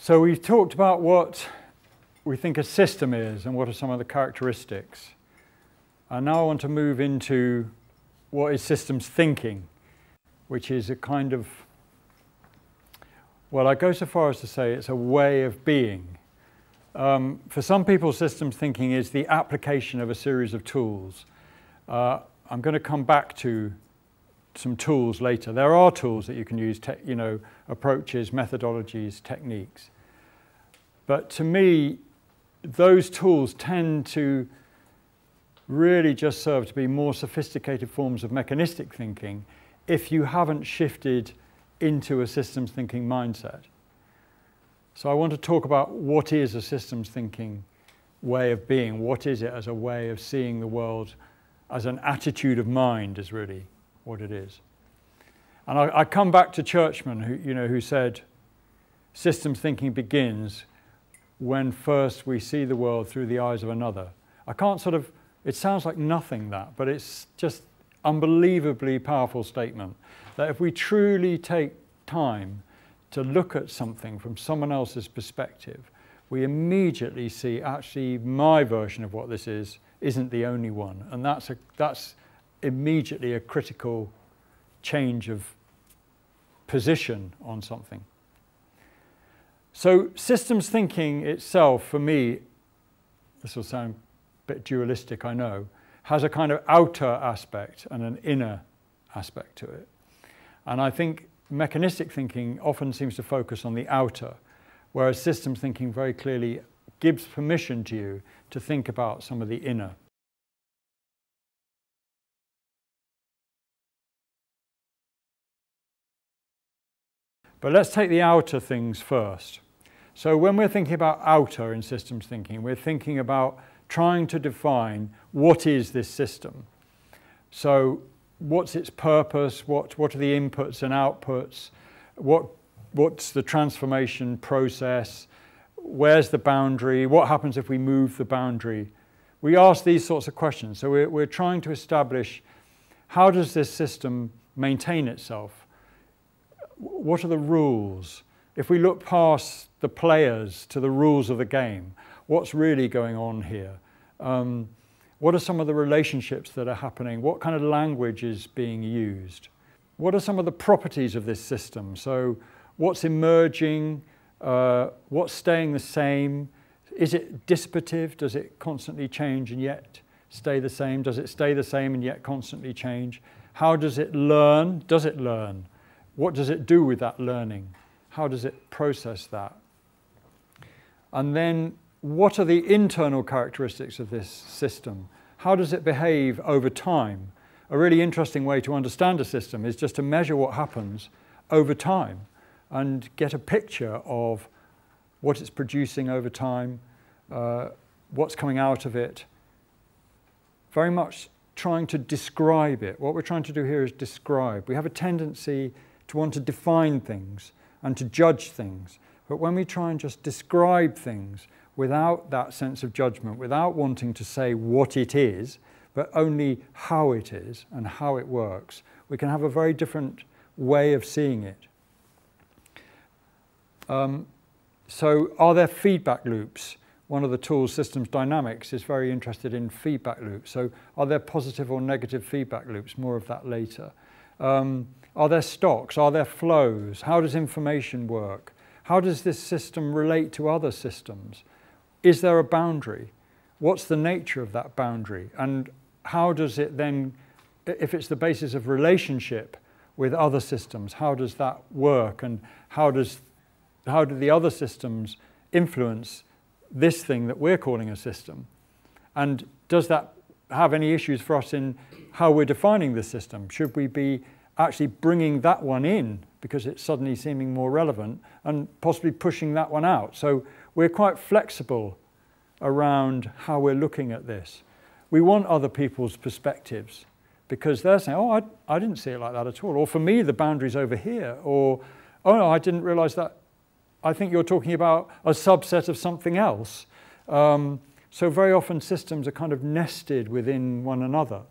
So we've talked about what we think a system is and what are some of the characteristics. And now I want to move into what is systems thinking, which is a kind of, well, I go so far as to say it's a way of being. For some people, systems thinking is the application of a series of tools. I'm going to come back to some tools later. There are tools that you can use, approaches, methodologies, techniques. But to me, those tools tend to really just serve to be more sophisticated forms of mechanistic thinking if you haven't shifted into a systems thinking mindset. So I want to talk about what is a systems thinking way of being. What is it as a way of seeing the world, as an attitude of mind is really what it is. And I come back to Churchman, who said systems thinking begins when first we see the world through the eyes of another. I can't it sounds like nothing that, but it's just unbelievably powerful statement that if we truly take time to look at something from someone else's perspective, we immediately see actually my version of what this is isn't the only one. And that's immediately a critical change of position on something. So systems thinking itself, for me, this will sound a bit dualistic, I know, has a kind of outer aspect and an inner aspect to it. And I think mechanistic thinking often seems to focus on the outer, whereas systems thinking very clearly gives permission to you to think about some of the inner. But let's take the outer things first. So when we're thinking about outer in systems thinking, we're thinking about trying to define what is this system. So what's its purpose? What are the inputs and outputs? What's the transformation process? Where's the boundary? What happens if we move the boundary? We ask these sorts of questions. So we're trying to establish, how does this system maintain itself? What are the rules? If we look past the players to the rules of the game, what's really going on here? What are some of the relationships that are happening? What kind of language is being used? What are some of the properties of this system? So what's emerging? What's staying the same? Is it dissipative? Does it constantly change and yet stay the same? Does it stay the same and yet constantly change? How does it learn? Does it learn? What does it do with that learning? How does it process that? And then what are the internal characteristics of this system? How does it behave over time? A really interesting way to understand a system is just to measure what happens over time and get a picture of what it's producing over time, what's coming out of it. Very much trying to describe it. What we're trying to do here is describe. We have a tendency to want to define things and to judge things. But when we try and just describe things without that sense of judgment, without wanting to say what it is, but only how it is and how it works, we can have a very different way of seeing it. So are there feedback loops? One of the tools, systems dynamics, is very interested in feedback loops. So are there positive or negative feedback loops? More of that later. Are there stocks? Are there flows? How does information work? How does this system relate to other systems? Is there a boundary? What's the nature of that boundary? And how does it then, if it's the basis of relationship with other systems, how does that work? And how do the other systems influence this thing that we're calling a system? And does that have any issues for us in how we're defining the system? Should we be actually bringing that one in because it's suddenly seeming more relevant and possibly pushing that one out? So we're quite flexible around how we're looking at this. We want other people's perspectives because they're saying, oh, I didn't see it like that at all. Or for me, the boundary's over here. Or, oh no, I didn't realize that. I think you're talking about a subset of something else. So very often systems are kind of nested within one another.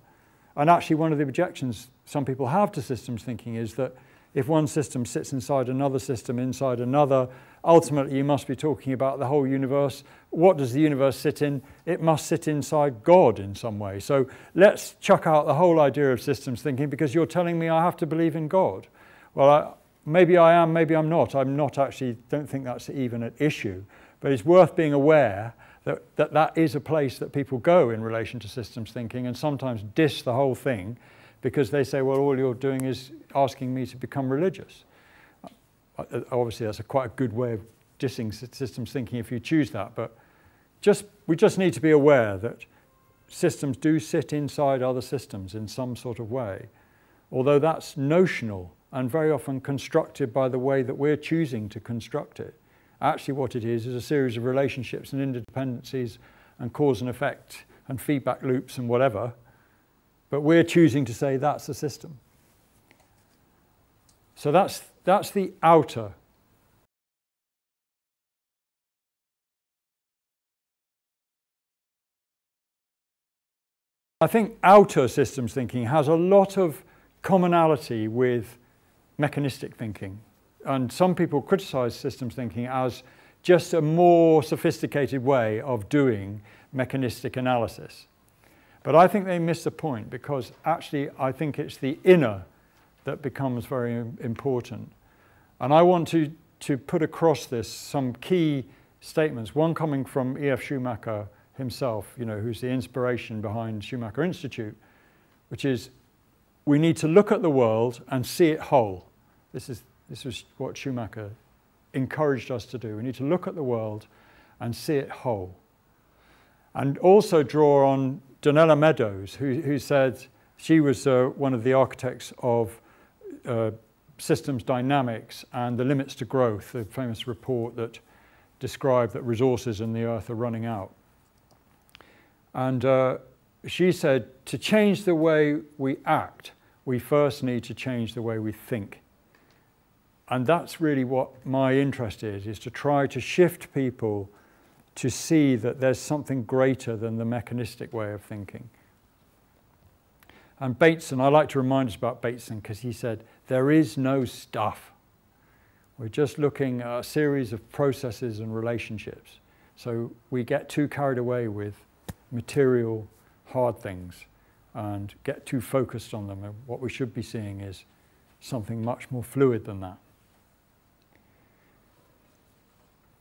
And actually one of the objections some people have to systems thinking is that if one system sits inside another system, inside another, ultimately you must be talking about the whole universe. What does the universe sit in? It must sit inside God in some way. So let's chuck out the whole idea of systems thinking, because you're telling me I have to believe in God. Well, maybe I am, maybe I'm not. I'm not actually, don't think that's even an issue. But it's worth being aware that is a place that people go in relation to systems thinking, and sometimes diss the whole thing because they say, well, all you're doing is asking me to become religious. Obviously, that's quite a good way of dissing systems thinking if you choose that, but we just need to be aware that systems do sit inside other systems in some sort of way, although that's notional and very often constructed by the way that we're choosing to construct it. Actually, what it is a series of relationships and interdependencies and cause and effect and feedback loops and whatever, but we're choosing to say that's the system. So that's the outer. I think outer systems thinking has a lot of commonality with mechanistic thinking. And some people criticize systems thinking as just a more sophisticated way of doing mechanistic analysis. But I think they miss the point, because actually I think it's the inner that becomes very important. And I want to put across this some key statements, one coming from E.F. Schumacher himself, who's the inspiration behind Schumacher Institute, which is, we need to look at the world and see it whole. This was what Schumacher encouraged us to do. We need to look at the world and see it whole. And also draw on Donella Meadows, who said she was one of the architects of systems dynamics and the limits to growth, the famous report that described that resources in the earth are running out. And she said, to change the way we act, we first need to change the way we think. And that's really what my interest is to try to shift people to see that there's something greater than the mechanistic way of thinking. And Bateson, I like to remind us about Bateson, because he said, there is no stuff. We're just looking at a series of processes and relationships. So we get too carried away with material, hard things and get too focused on them. And what we should be seeing is something much more fluid than that.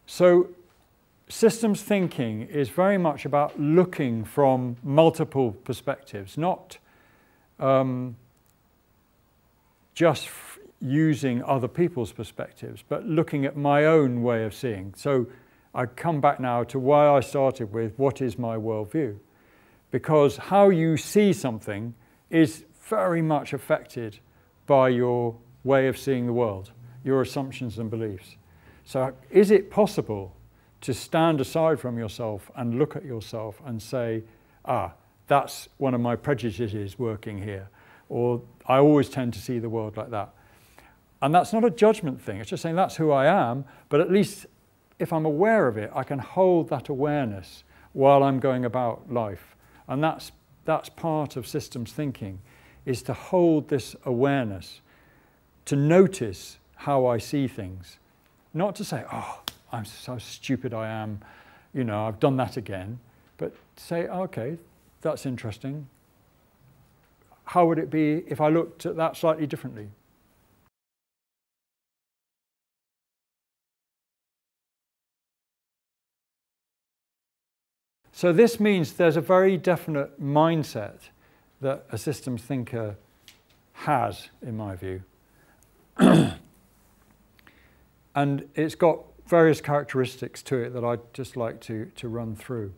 So systems thinking is very much about looking from multiple perspectives, not just using other people's perspectives, but looking at my own way of seeing. So I come back now to why I started with what is my worldview? Because how you see something is very much affected by your way of seeing the world, your assumptions and beliefs. So is it possible to stand aside from yourself and look at yourself and say, that's one of my prejudices working here, or I always tend to see the world like that. And that's not a judgment thing, it's just saying that's who I am, but at least if I'm aware of it, I can hold that awareness while I'm going about life. And that's part of systems thinking, is to hold this awareness, to notice how I see things. Not to say, I'm so stupid I am, I've done that again. But say, okay, that's interesting. How would it be if I looked at that slightly differently? So this means there's a very definite mindset that a systems thinker has, in my view. And it's got various characteristics to it that I'd just like to run through.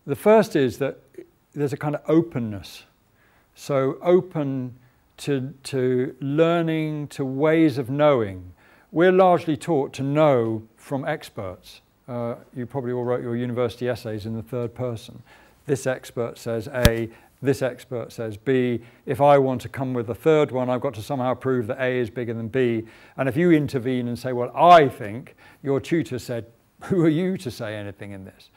The first is that there's a kind of openness. So open to learning, to ways of knowing. We're largely taught to know from experts. You probably all wrote your university essays in the third person. This expert says A, this expert says B. If I want to come with a third one, I've got to somehow prove that A is bigger than B. And if you intervene and say, well, I think, your tutor said, who are you to say anything in this?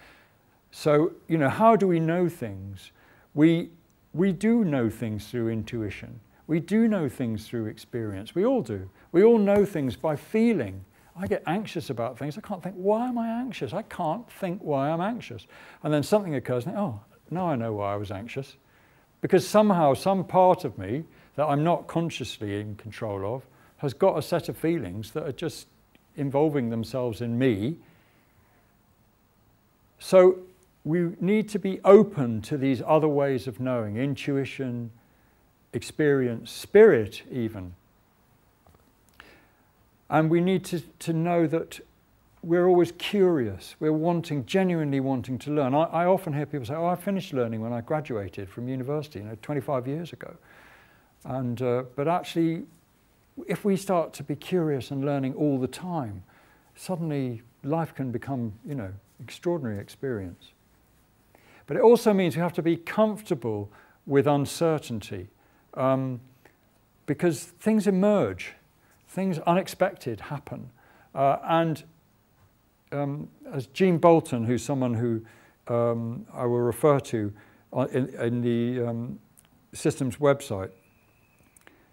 So, how do we know things? We do know things through intuition. We do know things through experience. We all do. We all know things by feeling. I get anxious about things. I can't think, why am I anxious? I can't think why I'm anxious. And then something occurs and oh, now I know why I was anxious. Because somehow some part of me that I'm not consciously in control of has got a set of feelings that are just involving themselves in me. So we need to be open to these other ways of knowing, intuition, experience, spirit even. And we need to know that we're always curious. We're genuinely wanting to learn. I often hear people say, oh, I finished learning when I graduated from university, 25 years ago. And, but actually, if we start to be curious and learning all the time, suddenly life can become, extraordinary experience. But it also means we have to be comfortable with uncertainty, because things emerge, things unexpected happen. As Jean Bolton, who's someone who I will refer to in the Systems website,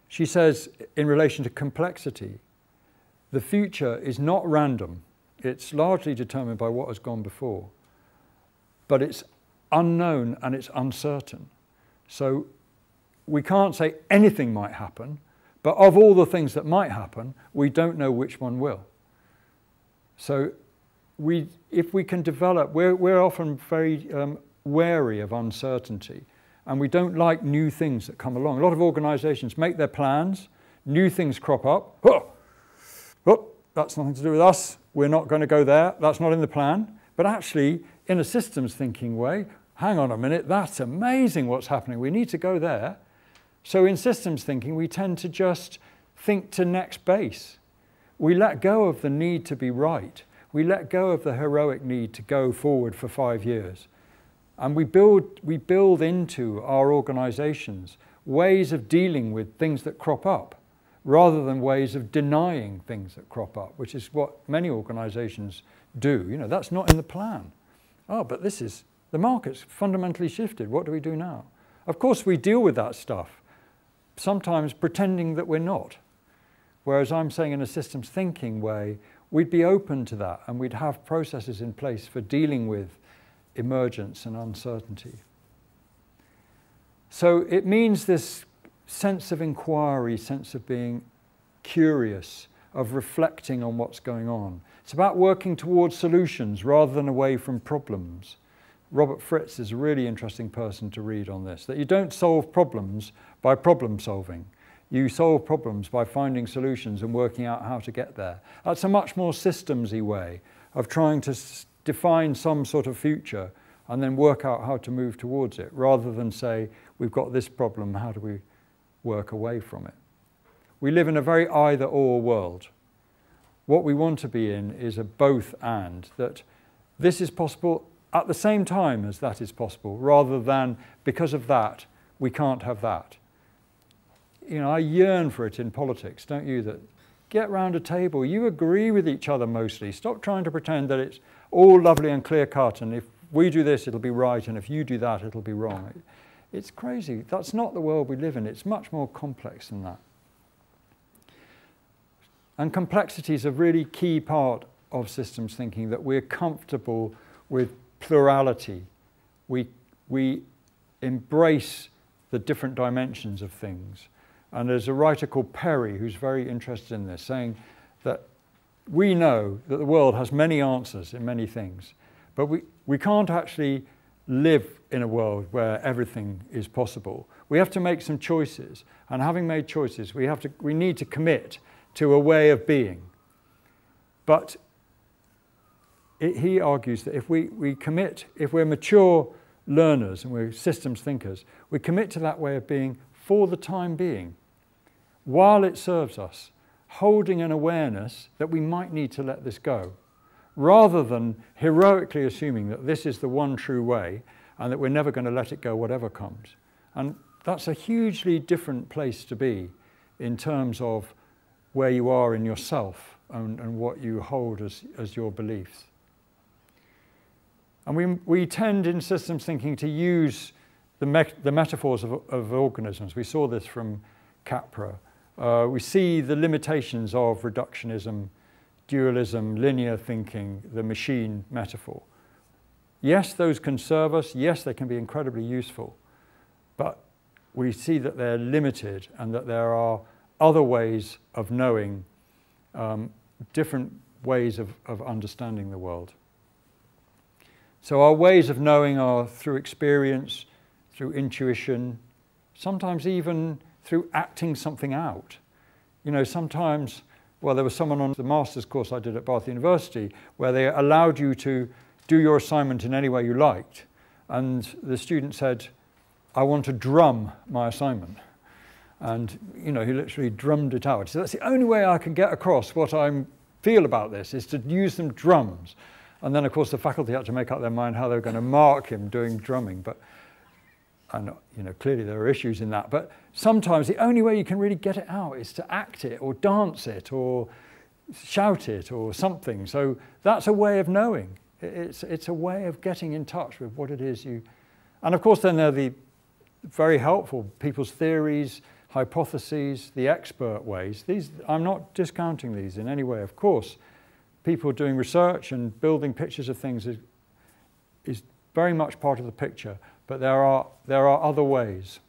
she says, in relation to complexity, the future is not random. It's largely determined by what has gone before, but it's unknown and it's uncertain. So we can't say anything might happen, but of all the things that might happen, we don't know which one will. So if we can develop, we're often very wary of uncertainty, and we don't like new things that come along. A lot of organizations make their plans, new things crop up. Oh, that's nothing to do with us. We're not going to go there. That's not in the plan. But actually, in a systems thinking way, hang on a minute, that's amazing what's happening. We need to go there. So in systems thinking, we tend to just think to next base. We let go of the need to be right. We let go of the heroic need to go forward for 5 years. And we build into our organizations ways of dealing with things that crop up, rather than ways of denying things that crop up, which is what many organizations do. That's not in the plan. Oh, but the market's fundamentally shifted. What do we do now? Of course, we deal with that stuff, sometimes pretending that we're not. Whereas I'm saying in a systems thinking way, we'd be open to that and we'd have processes in place for dealing with emergence and uncertainty. So it means this sense of inquiry, sense of being curious, of reflecting on what's going on. It's about working towards solutions rather than away from problems. Robert Fritz is a really interesting person to read on this, that you don't solve problems by problem solving. You solve problems by finding solutions and working out how to get there. That's a much more systemsy way of trying to define some sort of future and then work out how to move towards it, rather than say, we've got this problem, how do we work away from it? We live in a very either-or world. What we want to be in is a both and, that this is possible at the same time as that is possible, rather than because of that, we can't have that. I yearn for it in politics, don't you? That get round a table, you agree with each other mostly. Stop trying to pretend that it's all lovely and clear-cut, and if we do this, it'll be right, and if you do that, it'll be wrong. It's crazy. That's not the world we live in. It's much more complex than that. And complexity is a really key part of systems thinking, that we're comfortable with plurality. We embrace the different dimensions of things. And there's a writer called Perry who's very interested in this, saying that we know that the world has many answers in many things, but we can't actually live in a world where everything is possible. We have to make some choices, and having made choices, we need to commit to a way of being. But he argues that if we commit, if we're mature learners and we're systems thinkers, we commit to that way of being for the time being, while it serves us, holding an awareness that we might need to let this go, rather than heroically assuming that this is the one true way and that we're never going to let it go whatever comes. And that's a hugely different place to be in terms of where you are in yourself and what you hold as your beliefs. And we tend in systems thinking to use the metaphors of organisms. We saw this from Capra. We see the limitations of reductionism, dualism, linear thinking, the machine metaphor. Yes, those can serve us. Yes, they can be incredibly useful. But we see that they're limited and that there are other ways of knowing, different ways of understanding the world. So our ways of knowing are through experience, through intuition, sometimes even through acting something out. You know, sometimes, well, there was someone on the master's course I did at Bath University where they allowed you to do your assignment in any way you liked. And the student said, I want to drum my assignment. And, you know, he literally drummed it out. So that's the only way I can get across what I feel about this, is to use some drums. And then, of course, the faculty had to make up their mind how they were going to mark him doing drumming. But, and, you know, clearly there are issues in that. But sometimes the only way you can really get it out is to act it or dance it or shout it or something. So that's a way of knowing. It's a way of getting in touch with what it is you... And, of course, then there are the very helpful people's theories, hypotheses, the expert ways. These, I'm not discounting these in any way, of course. People doing research and building pictures of things is very much part of the picture, but there are other ways.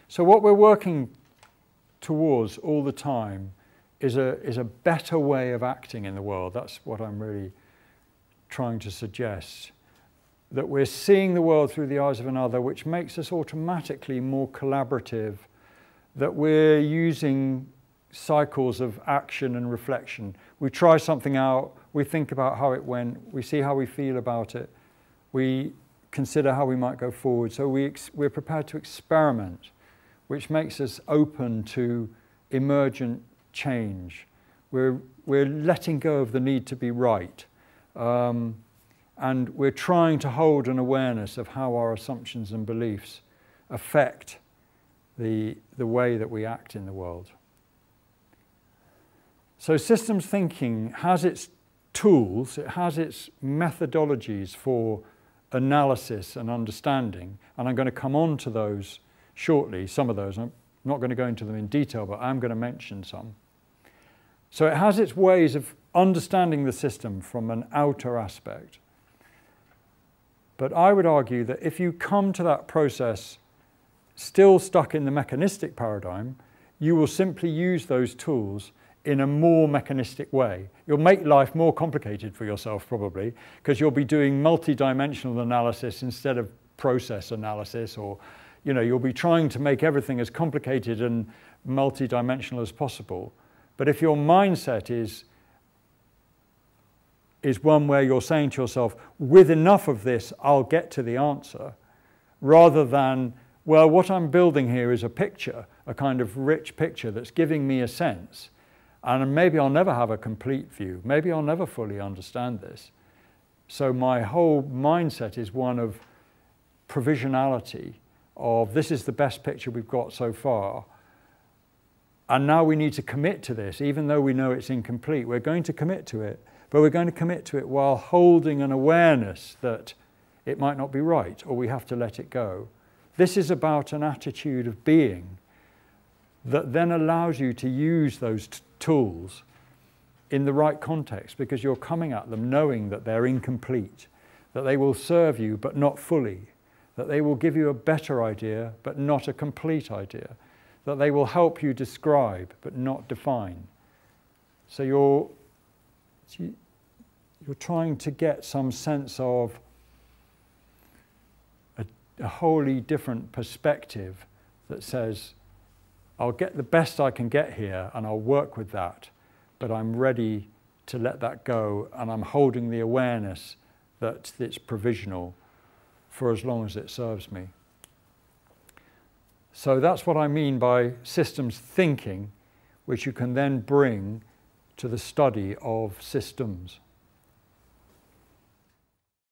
So what we're working towards all the time is a better way of acting in the world. That's what I'm really trying to suggest. That we're seeing the world through the eyes of another, which makes us automatically more collaborative, that we're using cycles of action and reflection. We try something out, we think about how it went, we see how we feel about it, we consider how we might go forward. So we're prepared to experiment, which makes us open to emergent change. We're letting go of the need to be right. And we're trying to hold an awareness of how our assumptions and beliefs affect the way that we act in the world. So systems thinking has its tools, it has its methodologies for analysis and understanding, and I'm going to come on to those shortly, some of those. I'm not going to go into them in detail, but I'm going to mention some. So it has its ways of understanding the system from an outer aspect. But I would argue that if you come to that process still stuck in the mechanistic paradigm, you will simply use those tools in a more mechanistic way. You'll make life more complicated for yourself probably, because you'll be doing multi-dimensional analysis instead of process analysis, or you'll be trying to make everything as complicated and multi-dimensional as possible. But if your mindset is one where you're saying to yourself, with enough of this, I'll get to the answer, rather than, well, what I'm building here is a picture, a kind of rich picture that's giving me a sense, and maybe I'll never have a complete view, maybe I'll never fully understand this. So my whole mindset is one of provisionality, of this is the best picture we've got so far, and now we need to commit to this, even though we know it's incomplete. We're going to commit to it, but we're going to commit to it while holding an awareness that it might not be right, or we have to let it go. This is about an attitude of being that then allows you to use those tools in the right context, because you're coming at them knowing that they're incomplete, that they will serve you but not fully, that they will give you a better idea but not a complete idea, that they will help you describe but not define. So you're trying to get some sense of a wholly different perspective that says, I'll get the best I can get here and I'll work with that, but I'm ready to let that go, and I'm holding the awareness that it's provisional for as long as it serves me. So that's what I mean by systems thinking, which you can then bring to the study of systems.